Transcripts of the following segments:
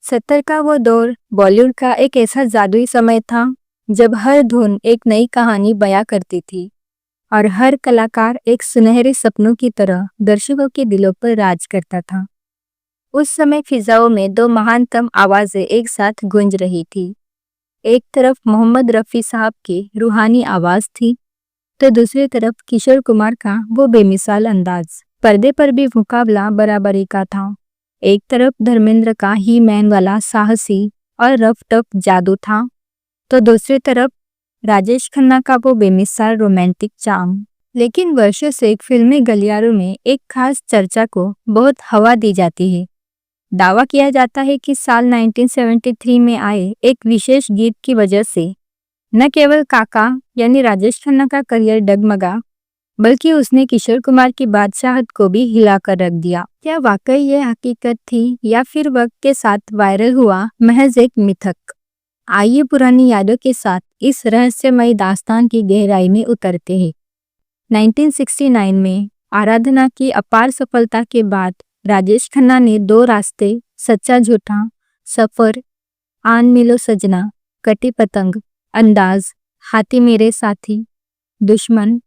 70 का वो दौर बॉलीवुड का एक ऐसा जादुई समय था जब हर धुन एक नई कहानी बयां करती थी और हर कलाकार एक सुनहरे सपनों की तरह दर्शकों के दिलों पर राज करता था। उस समय फिजाओं में दो महानतम आवाजें एक साथ गूंज रही थी। एक तरफ मोहम्मद रफ़ी साहब की रूहानी आवाज थी, तो दूसरी तरफ किशोर कुमार का वो बेमिसाल अंदाज। पर्दे पर भी मुकाबला बराबरी का था। एक तरफ धर्मेंद्र का ही मैन वाला साहसी और रफ टफ जादू था, तो दूसरी तरफ राजेश खन्ना का वो बेमिसाल रोमांटिक चार्म। लेकिन वर्षों से फिल्मी गलियारों में एक खास चर्चा को बहुत हवा दी जाती है। दावा किया जाता है कि साल 1973 में आए एक विशेष गीत की वजह से न केवल काका यानी राजेश खन्ना का करियर डगमगा, बल्कि उसने किशोर कुमार की बादशाहत को भी हिलाकर रख दिया। क्या वाकई ये हकीकत थी या फिर वक्त के साथ वायरल हुआ महज एक मिथक? आइए पुरानी यादों के साथ इस रहस्यमयी दास्तान की गहराई में उतरते हैं। 1969 में आराधना की अपार सफलता के बाद राजेश खन्ना ने दो रास्ते, सच्चा झूठा, सफर, आन मिलो सजना, कटी पतंग, अंदाज, हाथी मेरे साथी, दुश्मन,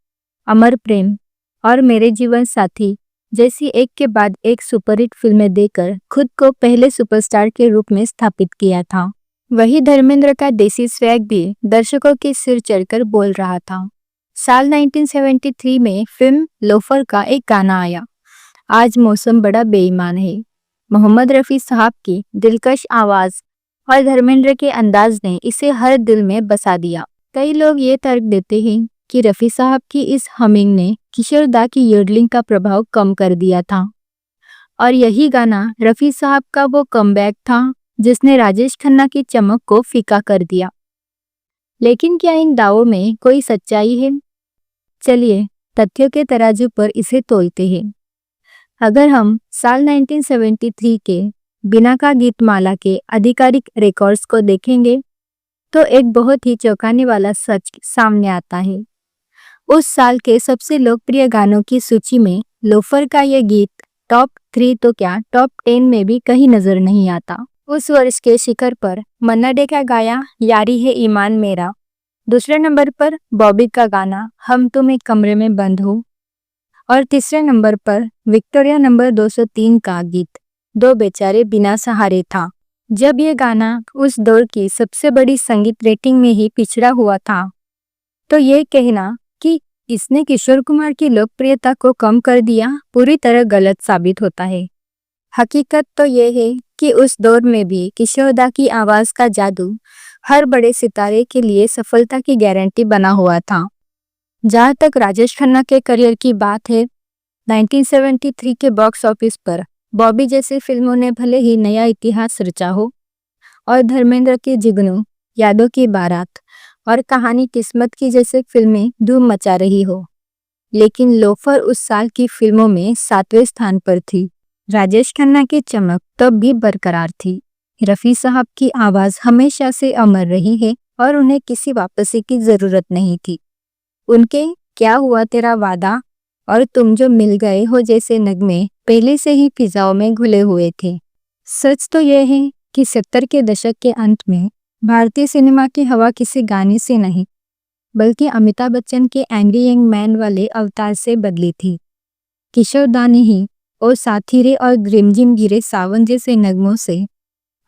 अमर प्रेम और मेरे जीवन साथी जैसी एक के बाद एक सुपरहिट फिल्में देकर खुद को पहले सुपरस्टार के रूप में स्थापित किया था। वही धर्मेंद्र का देसी स्वैग भी दर्शकों के सिर चढ़कर बोल रहा था। साल 1973 में फिल्म लोफर का एक गाना आया, आज मौसम बड़ा बेईमान है। मोहम्मद रफ़ी साहब की दिलकश आवाज और धर्मेंद्र के अंदाज ने इसे हर दिल में बसा दिया। कई लोग ये तर्क देते हैं कि रफ़ी साहब की इस हमिंग ने किशोर दा की योडलिंग का प्रभाव कम कर दिया था और यही गाना रफ़ी साहब का वो कमबैक था जिसने राजेश खन्ना की चमक को फीका कर दिया। लेकिन क्या इन दावों में कोई सच्चाई है? चलिए तथ्यों के तराजू पर इसे तोलते हैं। अगर हम साल 1973 के बिना का गीतमाला के आधिकारिक रिकॉर्ड्स को देखेंगे तो एक बहुत ही चौंकाने वाला सच सामने आता है। उस साल के सबसे लोकप्रिय गानों की सूची में लोफर का यह गीत टॉप 3 तो क्या टॉप 10 में भी कहीं नजर नहीं आता। उस वर्ष के शिखर पर मन्ना डे का गाया यारी है ईमान मेरा, दूसरे नंबर पर बॉबी का गाना हम तुम एक कमरे में बंद हो और तीसरे नंबर पर विक्टोरिया नंबर 203 का गीत दो बेचारे बिना सहारे था। जब ये गाना उस दौर की सबसे बड़ी संगीत रेटिंग में ही पिछड़ा हुआ था, तो ये कहना कि इसने किशोर कुमार की लोकप्रियता को कम कर दिया पूरी तरह गलत साबित होता है। हकीकत तो ये है कि उस दौर में भी किशोर दा की आवाज का जादू हर बड़े सितारे के लिए सफलता की गारंटी बना हुआ था। जहाँ तक राजेश खन्ना के करियर की बात है, 1973 के बॉक्स ऑफिस पर बॉबी जैसी फिल्मों ने भले ही नया इतिहास रचा हो और धर्मेंद्र की जिगनू, यादों की बारात और कहानी किस्मत की जैसे फिल्में धूम मचा रही हो, लेकिन लोफर उस साल की फिल्मों में 7वें स्थान पर थी। राजेश खन्ना की चमक तब भी बरकरार थी। रफ़ी साहब की आवाज हमेशा से अमर रही है और उन्हें किसी वापसी की जरूरत नहीं थी। उनके क्या हुआ तेरा वादा और तुम जो मिल गए हो जैसे नगमे पहले से ही फिजाओं में घुले हुए थे। सच तो यह है कि 70 के दशक के अंत में भारतीय सिनेमा की हवा किसी गाने से नहीं, बल्कि अमिताभ बच्चन के एंग्री यंग मैन वाले अवतार से बदली थी। किशोर दा ने ही ओ साथी रे और रिमझिम गिरे सावन जैसे नगमों से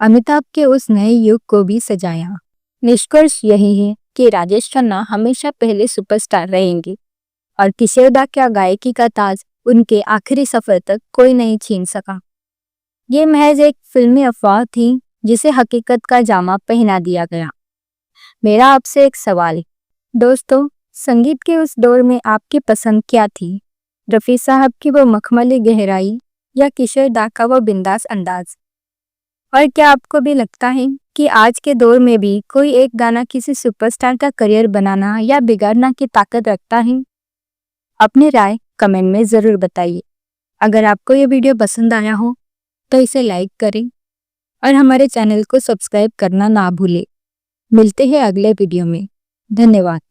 अमिताभ के उस नए युग को भी सजाया। निष्कर्ष यही है कि राजेश खन्ना हमेशा पहले सुपरस्टार रहेंगे और किशोर दा का गायकी का ताज उनके आखिरी सफर तक कोई नहीं छीन सका। ये महज एक फिल्मी अफवाह थी जिसे हकीकत का जामा पहना दिया गया। मेरा आपसे एक सवाल है दोस्तों, संगीत के उस दौर में आपकी पसंद क्या थी? रफ़ी साहब की वो मखमली गहराई या किशोर दा का वो बिंदास अंदाज? और क्या आपको भी लगता है कि आज के दौर में भी कोई एक गाना किसी सुपरस्टार का करियर बनाना या बिगाड़ना की ताकत रखता है? अपनी राय कमेंट में ज़रूर बताइए। अगर आपको ये वीडियो पसंद आया हो तो इसे लाइक करें और हमारे चैनल को सब्सक्राइब करना ना भूलें। मिलते हैं अगले वीडियो में। धन्यवाद।